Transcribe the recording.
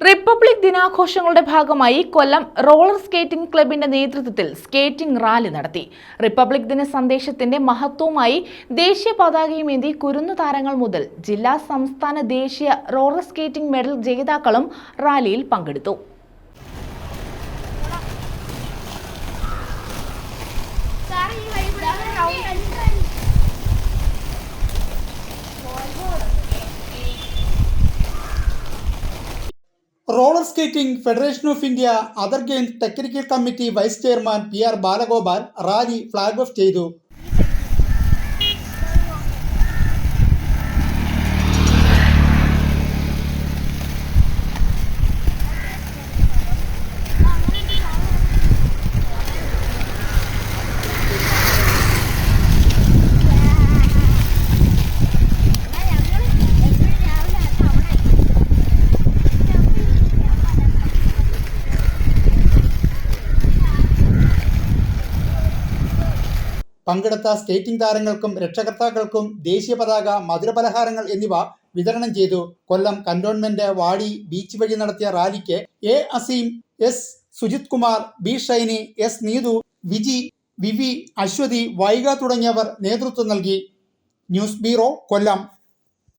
Republic ദിനാഘോഷങ്ങളുടെ ഭാഗമായി കൊല്ലം roller skating ക്ലബിന്റെ നേതൃത്വത്തിൽ സ്കേറ്റിംഗ് റാലി നടത്തി. റിപ്പബ്ലിക് ദിന സന്ദേശത്തിന്റെ മഹത്വവുമായി ദേശീയ പതാകയുമേന്തി കുരുന്നു താരങ്ങൾ മുതൽ ജില്ലാ, സംസ്ഥാന, ദേശീയ റോളർ സ്കേറ്റിംഗ് മെഡൽ ജേതാക്കളും റാലിയിൽ പങ്കെടുത്തു. Roller skating federation of India other games technical committee vice chairman PR Balagopal rally flag off ചെയ്തു. പങ്കെടുത്ത സ്കേറ്റിംഗ് താരങ്ങൾക്കും രക്ഷകർത്താക്കൾക്കും ദേശീയ പതാക, മധുരപലഹാരങ്ങൾ എന്നിവ വിതരണം ചെയ്തു. കൊല്ലം കന്റോൺമെന്റ് വാടി ബീച്ച് വഴി നടത്തിയ റാലിക്ക് A. Azeem, S. Sujith Kumar, B. Shiny, S. Neethu, Viji, വിവി, അശ്വതി, വൈഗ തുടങ്ങിയവർ നേതൃത്വം നൽകി. ന്യൂസ് ബ്യൂറോ, കൊല്ലം.